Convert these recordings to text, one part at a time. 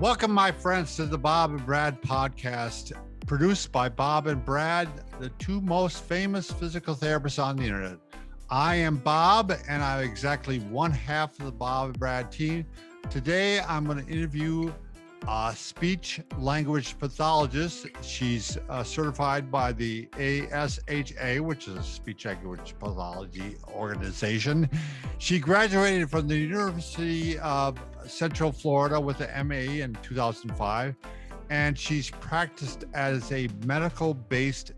Welcome, my friends, to the Bob and Brad podcast, produced by Bob and Brad, the two most famous physical therapists on the internet. I am Bob, and I'm exactly one half of the Bob and Brad team. Today, I'm going to interview a speech language pathologist. She's certified by the ASHA, which is a speech language pathology organization. She graduated from the University of Central Florida with an MA in 2005, and she's practiced as a medical-based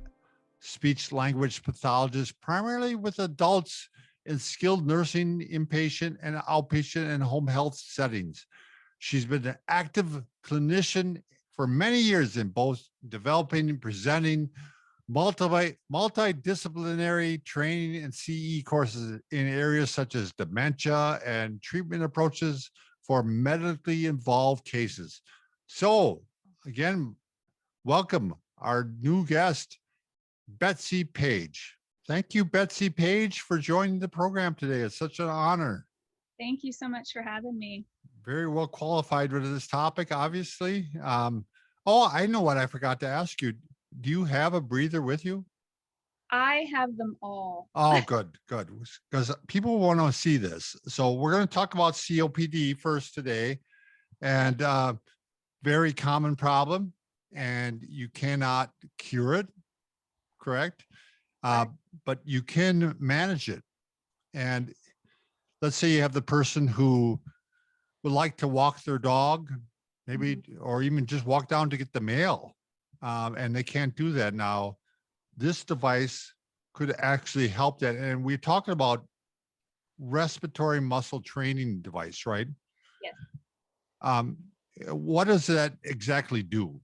speech language pathologist, primarily with adults in skilled nursing, inpatient and outpatient and home health settings. She's been an active clinician for many years in both developing and presenting multidisciplinary training and CE courses in areas such as dementia and treatment approaches for medically involved cases. So again, welcome our new guest, Betsy Page. Thank you, Betsy Page, for joining the program today. It's such an honor. Thank you so much for having me. Very well qualified with this topic, obviously. Oh, I know what I forgot to ask you. Do you have a breather with you? I have them all. Oh, good. Because people want to see this. So we're going to talk about COPD first today, and very common problem, and you cannot cure it, correct? But you can manage it. And let's say you have the person who would like to walk their dog, maybe, or even just walk down to get the mail, and they can't do that now. This device could actually help that. And we're talking about respiratory muscle training device, right? Yes. What does that exactly do?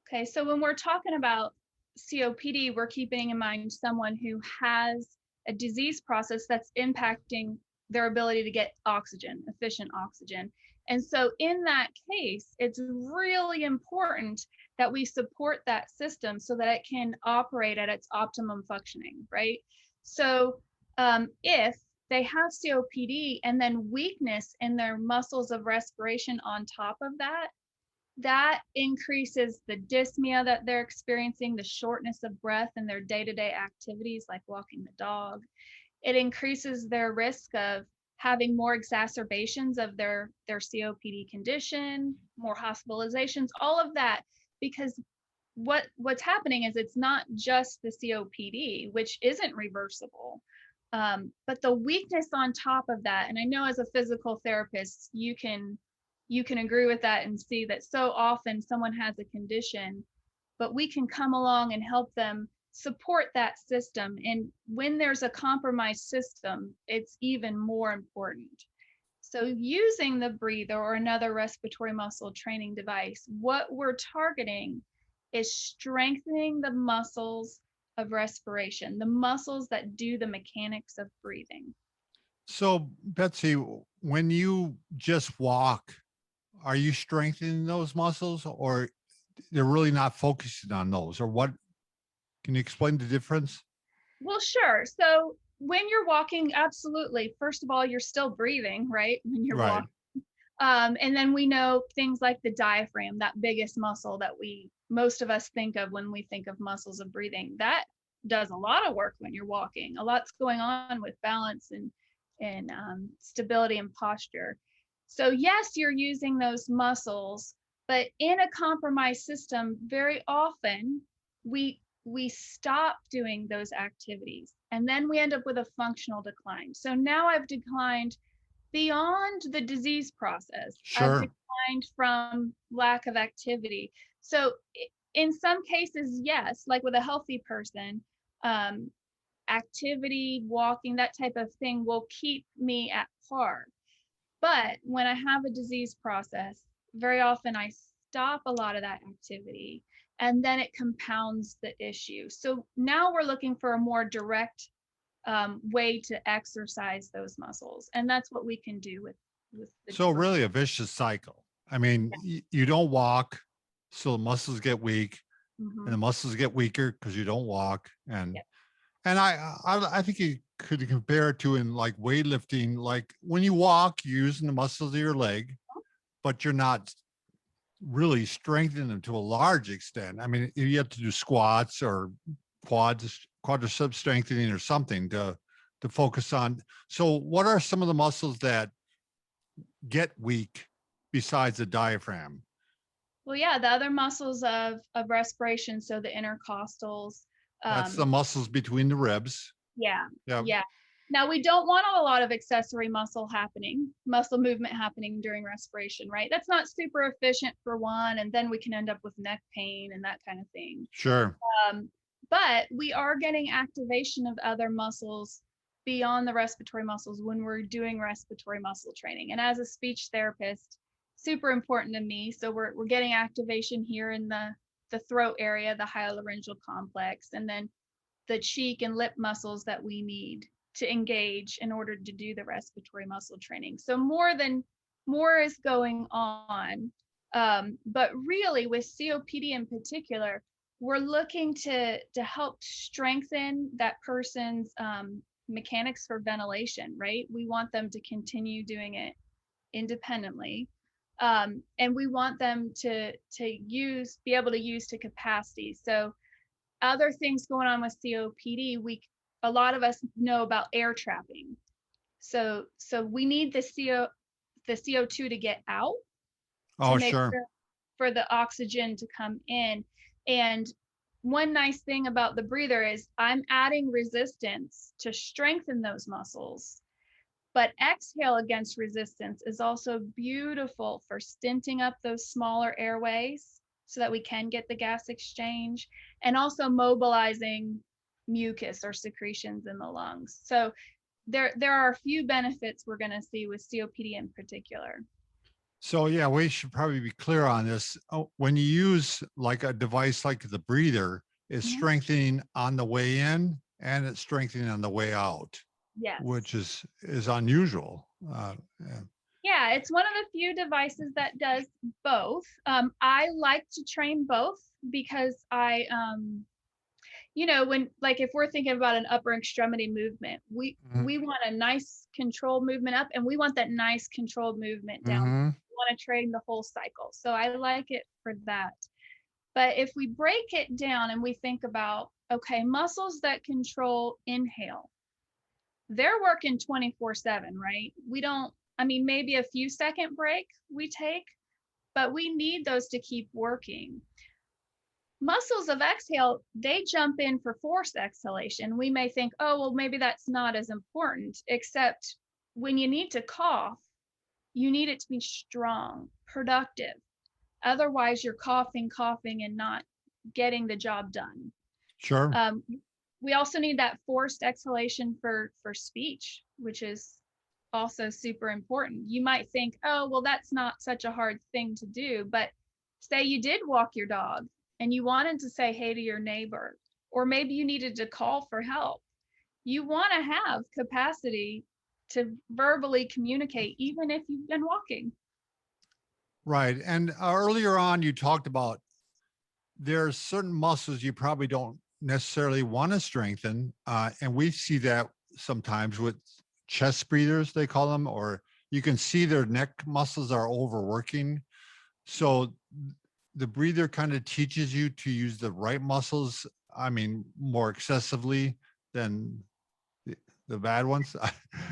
Okay, so when we're talking about COPD, we're keeping in mind someone who has a disease process that's impacting their ability to get oxygen, efficient oxygen. And so in that case, it's really important that we support that system so that it can operate at its optimum functioning, right? So if they have COPD and then weakness in their muscles of respiration on top of that, that increases the dyspnea that they're experiencing, the shortness of breath in their day-to-day activities like walking the dog. It increases their risk of having more exacerbations of their COPD condition, more hospitalizations, all of that, because what's happening is it's not just the COPD, which isn't reversible, but the weakness on top of that. And I know as a physical therapist, you can agree with that and see that so often someone has a condition, but we can come along and help them support that system. And when there's a compromised system, it's even more important. So using the breather or another respiratory muscle training device, what we're targeting is strengthening the muscles of respiration, the muscles that do the mechanics of breathing. So Betsy, when you just walk, are you strengthening those muscles, or they're really not focusing on those, or what? Can you explain the difference? Well, sure. So when you're walking, absolutely. First of all, you're still breathing, right? When you're walking. And then we know things like the diaphragm, that biggest muscle that most of us think of when we think of muscles of breathing, that does a lot of work when you're walking. A lot's going on with balance and stability and posture. So yes, you're using those muscles, but in a compromised system, very often we stop doing those activities, and then we end up with a functional decline. So now I've declined beyond the disease process. Sure. I've declined from lack of activity. So in some cases, yes, like with a healthy person, activity, walking, that type of thing will keep me at par. But when I have a disease process, very often I stop a lot of that activity, and then it compounds the issue. So now we're looking for a more direct way to exercise those muscles, and that's what we can do with the So really a vicious cycle. I mean, you don't walk, so the muscles get weak, and the muscles get weaker because you don't walk. And I think you could compare it to in like weightlifting. Like when you walk, you're using the muscles of your leg, but you're not really strengthen them to a large extent. I mean, you have to do squats or quadricep strengthening or something to focus on. So what are some of the muscles that get weak besides the diaphragm? Well, yeah, the other muscles of respiration, so the intercostals. That's the muscles between the ribs. Yeah, Yeah. yeah. Now we don't want a lot of accessory muscle movement happening during respiration, right? That's not super efficient for one, and then we can end up with neck pain and that kind of thing. Sure. But we are getting activation of other muscles beyond the respiratory muscles when we're doing respiratory muscle training. And as a speech therapist, super important to me. So we're getting activation here in the throat area, the hyolaryngeal complex, and then the cheek and lip muscles that we need to engage in order to do the respiratory muscle training. So more is going on. But really with COPD in particular, we're looking to help strengthen that person's mechanics for ventilation, right? We want them to continue doing it independently. And we want them to be able to use to capacity. So other things going on with COPD, a lot of us know about air trapping. So we need the CO2 to get out to make Sure. sure for the oxygen to come in. And one nice thing about the breather is I'm adding resistance to strengthen those muscles. But exhale against resistance is also beautiful for stinting up those smaller airways so that we can get the gas exchange, and also mobilizing mucus or secretions in the lungs. So there are a few benefits we're going to see with COPD in particular. So yeah, we should probably be clear on this. When you use like a device like the breather, it's strengthening on the way in and it's strengthening on the way out. Yes. Which is unusual. Yeah, it's one of the few devices that does both. I like to train both because I, if we're thinking about an upper extremity movement, we want a nice controlled movement up, and we want that nice controlled movement down. We want to train the whole cycle. So I like it for that. But if we break it down and we think about, okay, muscles that control inhale, they're working 24/7, right? Maybe a few second break we take, but we need those to keep working. Muscles of exhale, they jump in for forced exhalation. We may think, oh, well, maybe that's not as important, except when you need to cough, you need it to be strong, productive. Otherwise, you're coughing, and not getting the job done. Sure. We also need that forced exhalation for speech, which is also super important. You might think, oh, well, that's not such a hard thing to do. But say you did walk your dog and you wanted to say hey to your neighbor, or maybe you needed to call for help. You want to have capacity to verbally communicate, even if you've been walking. Right. And earlier on, you talked about there's certain muscles you probably don't necessarily want to strengthen. And we see that sometimes with chest breathers, they call them, or you can see their neck muscles are overworking. So the breather kind of teaches you to use the right muscles, more excessively than the bad ones.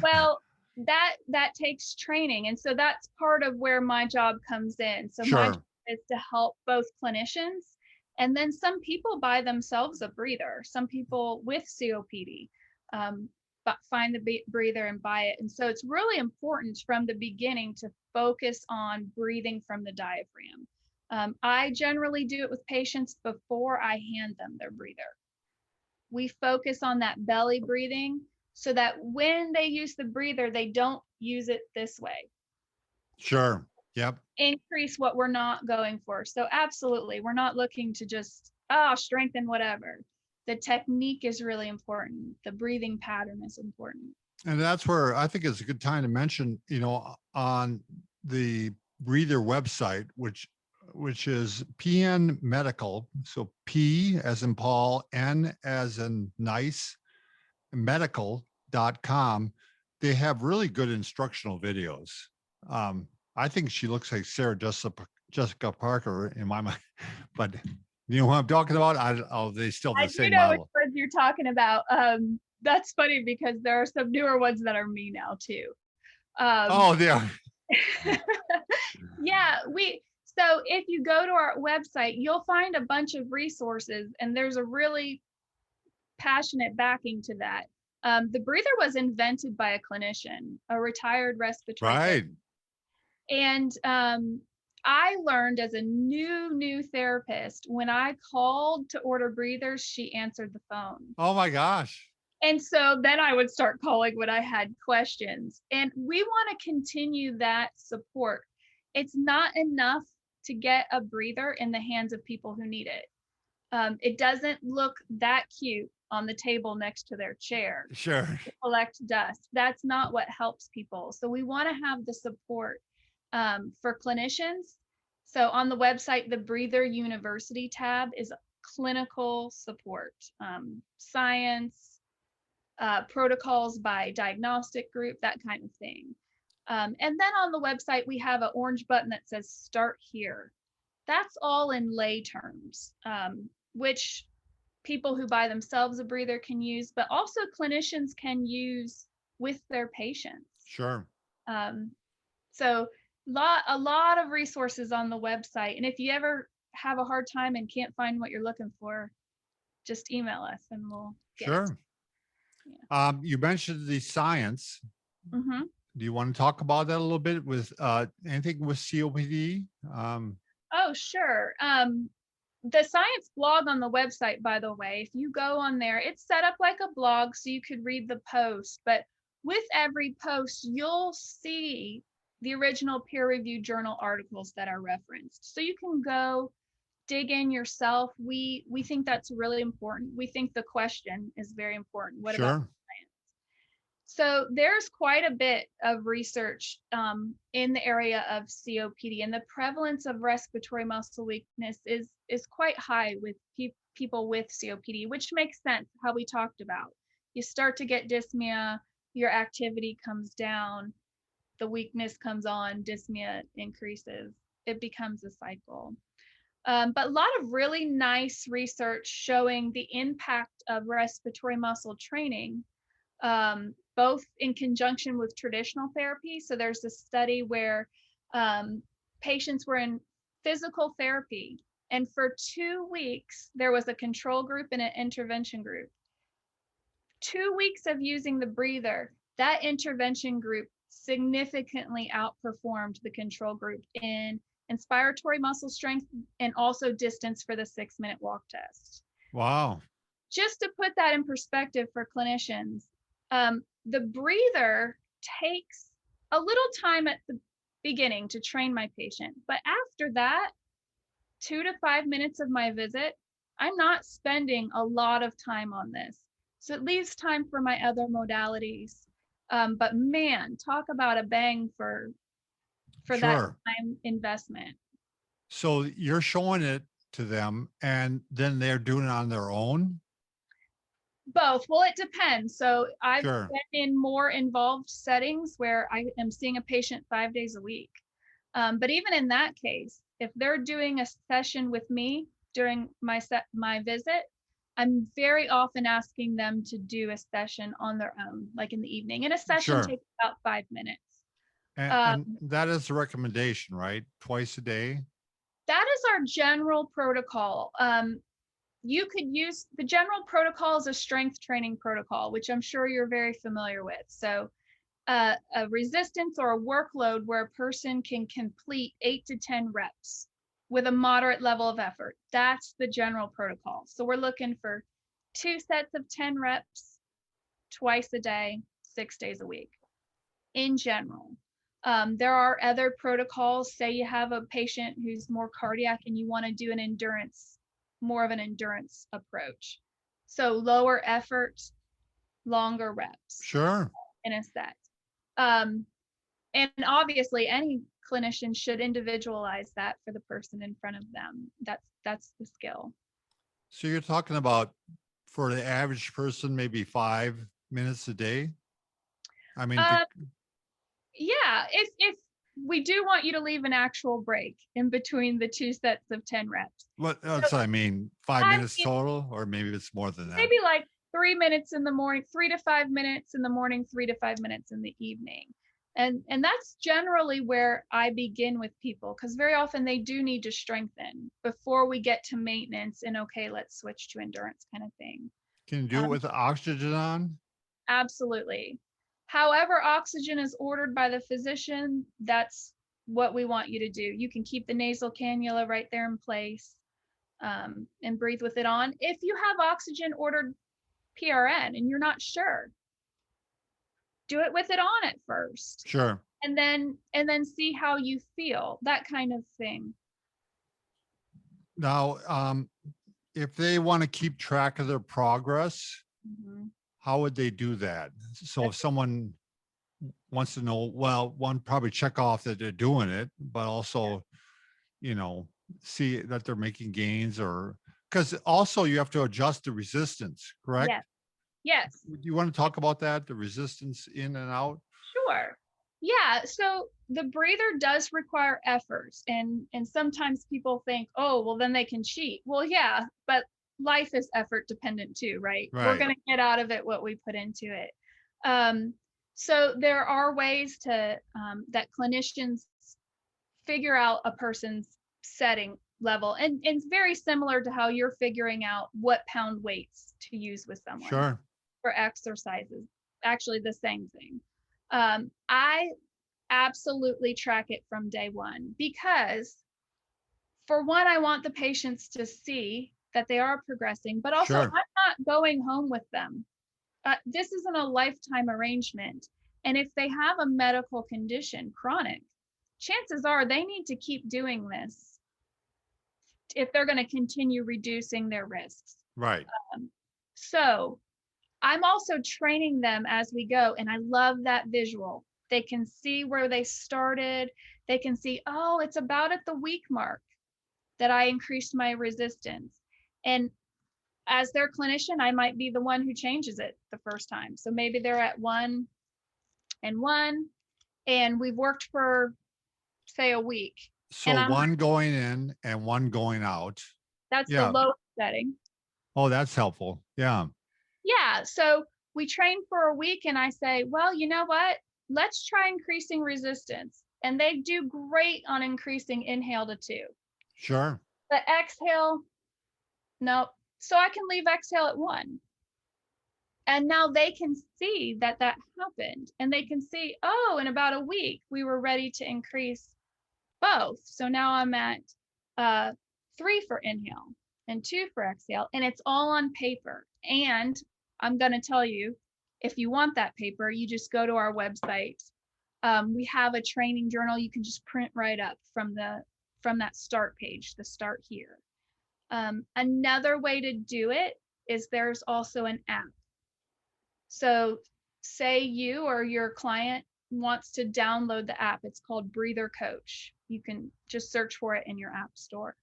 Well, that takes training. And so that's part of where my job comes in. So Sure. My job is to help both clinicians, and then some people by themselves a breather, some people with COPD, but find the breather and buy it. And so it's really important from the beginning to focus on breathing from the diaphragm. I generally do it with patients before I hand them their breather. We focus on that belly breathing so that when they use the breather, they don't use it this way. Sure. Yep. Increase what we're not going for. So absolutely, we're not looking to just, strengthen whatever. The technique is really important. The breathing pattern is important. And that's where I think it's a good time to mention, on the breather website, which is PN Medical. So P as in Paul, N as in nice, medical.com. They have really good instructional videos. I think she looks like Sarah Jessica Parker in my mind, but you know what I'm talking about? They still I the do same know which model. ones you're talking about. That's funny because there are some newer ones that are me now too. Oh, yeah. Yeah, so if you go to our website, you'll find a bunch of resources, and there's a really passionate backing to that. The breather was invented by a clinician, a retired respiratory Right. therapist. And I learned as a new therapist, when I called to order breathers, she answered the phone. Oh my gosh. And so then I would start calling when I had questions. And we want to continue that support. It's not enough to get a breather in the hands of people who need it. It doesn't look that cute on the table next to their chair Sure. to collect dust. That's not what helps people. So we want to have the support for clinicians. So on the website, the Breather University tab is clinical support, science, protocols by diagnostic group, that kind of thing. And then on the website, we have an orange button that says start here. That's all in lay terms, which people who buy themselves a breather can use, but also clinicians can use with their patients. Sure. So a lot of resources on the website. And if you ever have a hard time and can't find what you're looking for, just email us and we'll get it. Sure. Yeah. You mentioned the science. Mm-hmm. Do you want to talk about that a little bit with anything with COPD? Oh, sure. The science blog on the website, by the way, if you go on there, it's set up like a blog so you could read the post. But with every post, you'll see the original peer-reviewed journal articles that are referenced. So you can go dig in yourself. We think that's really important. We think the question is very important. What about Sure. science? So there's quite a bit of research in the area of COPD, and the prevalence of respiratory muscle weakness is quite high with people with COPD, which makes sense how we talked about. You start to get dyspnea, your activity comes down, the weakness comes on, dyspnea increases. It becomes a cycle. But a lot of really nice research showing the impact of respiratory muscle training, both in conjunction with traditional therapy. So there's a study where patients were in physical therapy, and for 2 weeks, there was a control group and an intervention group. 2 weeks of using the breather, that intervention group significantly outperformed the control group in inspiratory muscle strength and also distance for the 6-minute walk test. Wow. Just to put that in perspective for clinicians, the breather takes a little time at the beginning to train my patient, but after that, 2 to 5 minutes of my visit, I'm not spending a lot of time on this. So it leaves time for my other modalities. But man, talk about a bang for that Sure. time investment. So you're showing it to them and then they're doing it on their own? Both. Well, it depends. So I've Sure. been in more involved settings where I am seeing a patient 5 days a week. But even in that case, if they're doing a session with me during my visit, I'm very often asking them to do a session on their own, like in the evening. And a session Sure. takes about 5 minutes. And that is the recommendation, right? Twice a day? That is our general protocol. You could use the general protocol as a strength training protocol, which I'm sure you're very familiar with. So a resistance or a workload where a person can complete 8 to 10 reps with a moderate level of effort. That's the general protocol. So we're looking for 2 sets of 10 reps twice a day, 6 days a week in general. There are other protocols. Say you have a patient who's more cardiac and you want to do more of an endurance approach. So lower effort, longer reps. Sure. In a set. And obviously any clinician should individualize that for the person in front of them. That's the skill. So you're talking about for the average person, maybe 5 minutes a day? I mean, Yeah, if we do want you to leave an actual break in between the 2 sets of 10 reps. That's So what I mean. 5 minutes I total, or maybe it's more than that. maybe like 3 minutes in the morning, 3 to 5 minutes in the morning, 3 to 5 minutes in the evening. And that's generally where I begin with people, because very often they do need to strengthen before we get to maintenance and okay, let's switch to endurance kind of thing. Can you do it with the oxygen on? Absolutely. However, oxygen is ordered by the physician, that's what we want you to do. You can keep the nasal cannula right there in place, and breathe with it on. If you have oxygen ordered PRN and you're not sure, do it with it on at first, Sure. and then see how you feel, that kind of thing. Now, if they want to keep track of their progress, Mhm. how would they do that? So if someone wants to know, well, one, probably check off that they're doing it, but also, you know, see that they're making gains, or because also you have to adjust the resistance, correct? Yes, yes, Do you want to talk about that, the resistance in and out? sure. Yeah, so the breather does require efforts, and sometimes people think, oh, well, then they can cheat. Well, yeah, but life is effort dependent too, right? We're Right. going to get out of it what we put into it. Um, so there are ways to that clinicians figure out a person's setting level, and it's very similar to how you're figuring out what pound weights to use with someone Sure. for exercises. Actually, the same thing. I absolutely track it from day one, because for one, I want the patients to see that they are progressing, but also I'm Sure. not going home with them. This isn't a lifetime arrangement. And if they have a medical condition, chronic, chances are they need to keep doing this if they're going to continue reducing their risks. Right. So I'm also training them as we go, and I love that visual. They can see where they started. They can see, oh, it's about at the week mark that I increased my resistance. And as their clinician, I might be the one who changes it the first time. So maybe they're at 1 and 1, and we've worked for, say, a week. So And I'm one going in and one going out. that's the Yeah. low setting. Oh, that's helpful. Yeah. Yeah. So we train for a week, and I say, well, you know what? Let's try increasing resistance. And they do great on increasing inhale to 2. Sure. But exhale, nope. So I can leave exhale at 1. And now they can see that that happened. And they can see, oh, in about a week, we were ready to increase both. So now I'm at 3 for inhale and 2 for exhale. And it's all on paper. And I'm going to tell you, if you want that paper, you just go to our website. We have a training journal you can just print right up from that start page, the start here. Another way to do it is there's also an app. So say you or your client wants to download the app. It's called Breather Coach. You can just search for it in your app store.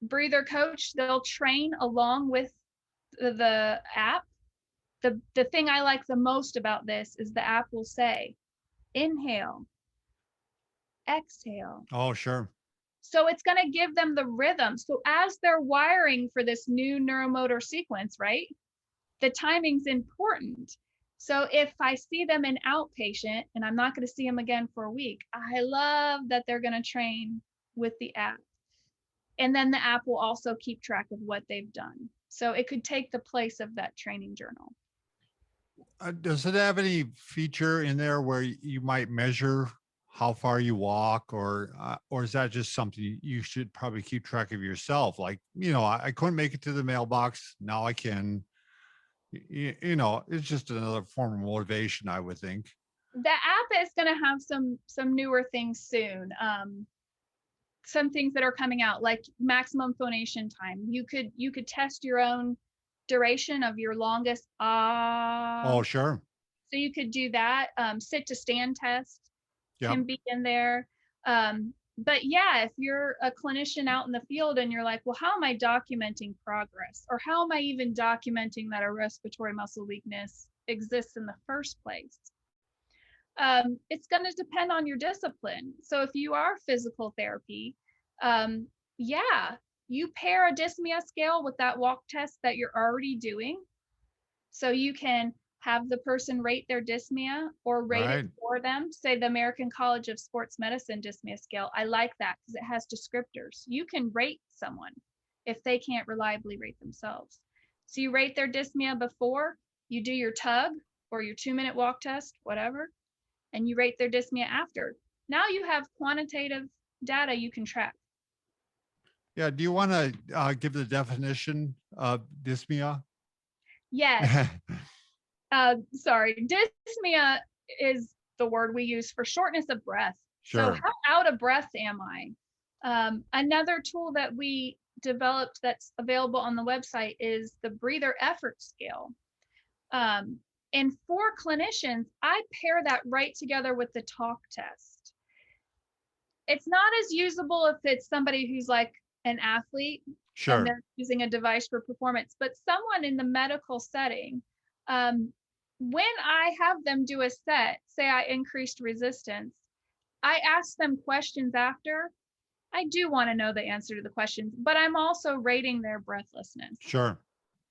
Breather Coach, they'll train along with the app. The thing I like the most about this is the app will say, inhale, exhale. Oh, sure. So it's going to give them the rhythm. So as they're wiring for this new neuromotor sequence, right? The timing's important. So if I see them in outpatient and I'm not going to see them again for a week, I love that they're going to train with the app. And then the app will also keep track of what they've done. So it could take the place of that training journal. Does it have any feature in there where you might measure how far you walk, or is that just something you should probably keep track of yourself? Like, I couldn't make it to the mailbox. Now I can. It's just another form of motivation, I would think. The app is going to have some newer things soon. Some things that are coming out, like maximum phonation time. You could test your own duration of your longest Oh, sure. So you could do that. Sit to stand test can Yep. be in there. But yeah, if you're a clinician out in the field and you're like, well, how am I documenting progress? Or how am I even documenting that a respiratory muscle weakness exists in the first place? It's going to depend on your discipline. So if you are physical therapy, yeah, you pair a dyspnea scale with that walk test that you're already doing. So you can have the person rate their dyspnea or rate it Right. for them. Say the American College of Sports Medicine dyspnea scale. I like that because it has descriptors. You can rate someone if they can't reliably rate themselves. So you rate their dyspnea before you do your tug or your 2-minute walk test, whatever, and you rate their dyspnea after. Now you have quantitative data you can track. Yeah. Do you want to give the definition of dyspnea? Yes. Sorry. Dyspnea is the word we use for shortness of breath. So Sure. how out of breath am I? Another tool that we developed that's available on the website is the breather effort scale. And for clinicians, I pair that right together with the talk test. It's not as usable if it's somebody who's like an athlete and Sure. they're using a device for performance, but someone in the medical setting, when I have them do a set, say I increased resistance, I ask them questions after. I do want to know the answer to the questions, but I'm also rating their breathlessness Sure.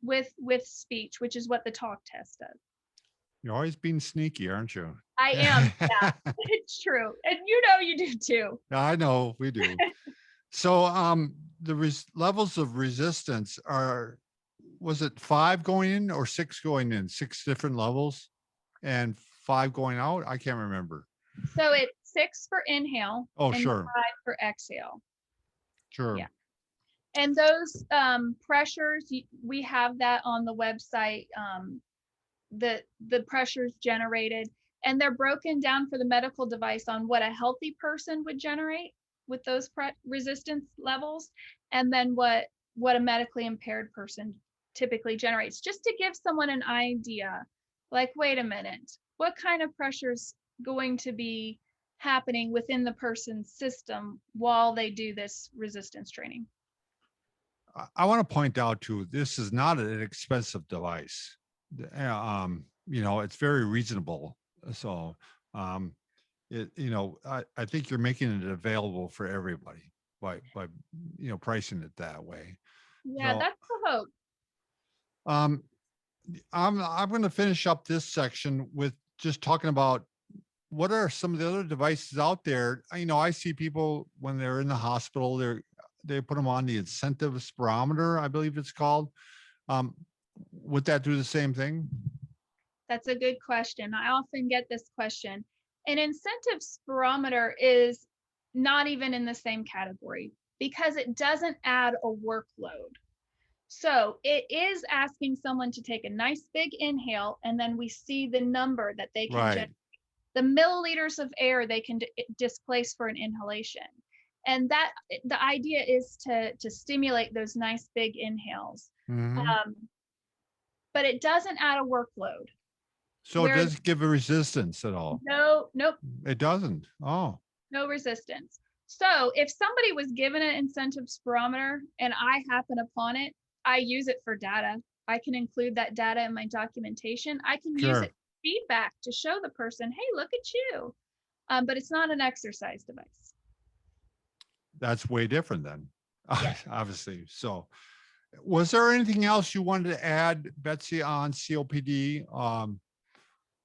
with speech, which is what the talk test does. You're always being sneaky, aren't you? I am. Yeah, it's true. And you know you do too. I know we do. So the levels of resistance are, was it 5 going in or 6 going in? 6 different levels and 5 going out? I can't remember. So it's 6 for inhale Oh, and sure. 5 for exhale. Sure. Yeah. And those pressures, we have that on the website, the pressures generated, and they're broken down for the medical device on what a healthy person would generate with those resistance levels, and then what a medically impaired person typically generates, just to give someone an idea, like, wait a minute, what kind of pressure's going to be happening within the person's system while they do this resistance training. I want to point out too, this is not an expensive device. It's very reasonable. So, I think you're making it available for everybody by pricing it that way. Yeah, So, that's the hope. I'm going to finish up this section with just talking about what are some of the other devices out there. I see people when they're in the hospital, they put them on the incentive spirometer, I believe it's called. Would that do the same thing? That's a good question. I often get this question. An incentive spirometer is not even in the same category because it doesn't add a workload. So it is asking someone to take a nice big inhale, and then we see the number that they can Right. generate, the milliliters of air they can displace for an inhalation. And that the idea is to stimulate those nice big inhales. Mhm. But it doesn't add a workload. So it doesn't give a resistance at all. Nope, It doesn't. Oh, no resistance. So if somebody was given an incentive spirometer and I happen upon it, I use it for data. I can include that data in my documentation. I can use it sure. for feedback to show the person, hey, look at you. But it's not an exercise device. That's way different then, Yes. obviously. So, was there anything else you wanted to add, Betsy, on COPD?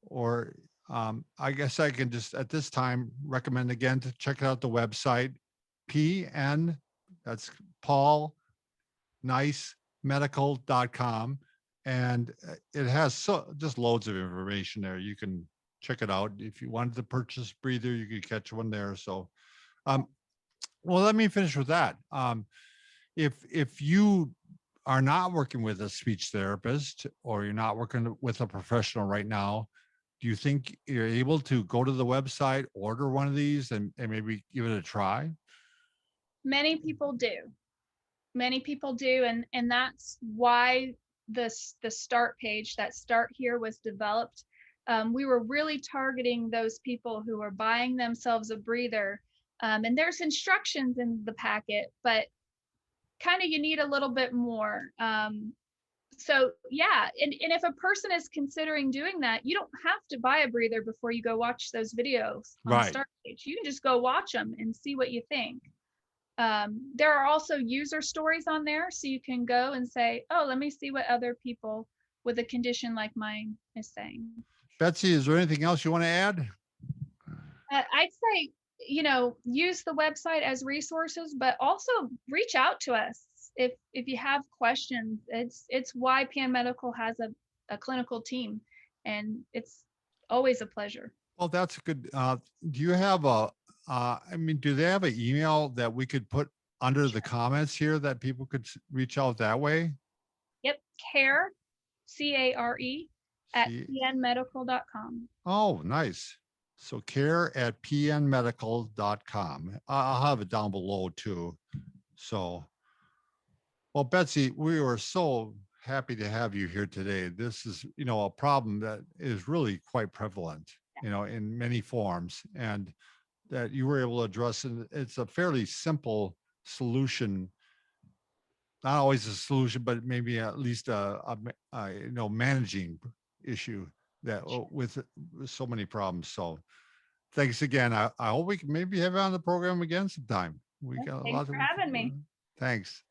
Or I guess I can just at this time recommend again to check out the website, PN, that's Paul Nice medical.com, and it has just loads of information there. You can check it out. If you wanted to purchase breather, you could catch one there. So well, let me finish with that. If you are not working with a speech therapist or you're not working with a professional right now, do you think you're able to go to the website, order one of these, and maybe give it a try? Many people do. Many people do. And that's why the start page, that start here, was developed. We were really targeting those people who are buying themselves a breather. And there's instructions in the packet, but kind of you need a little bit more. So yeah, and if a person is considering doing that, you don't have to buy a breather before you go watch those videos on the Right. start page. You can just go watch them and see what you think. There are also user stories on there, so you can go and say, oh, let me see what other people with a condition like mine is saying. Betsy, is there anything else you want to add? I'd say, use the website as resources, but also reach out to us if you have questions. It's why PN Medical has a clinical team, and it's always a pleasure. Well, that's good. Do you have I mean, do they have an email that we could put under the comments here that people could reach out that way? Yep, care, CARE, at See, pnmedical.com. oh, nice. So care@pnmedical.com. I'll have it down below too. So, well, Betsy, we were so happy to have you here today. This is, a problem that is really quite prevalent, in many forms, and that you were able to address. And it's a fairly simple solution, not always a solution, but maybe at least managing issue that with so many problems. So thanks again. I hope we can maybe have you on the program again sometime. We got a Thanks lot for of, having me. thanks.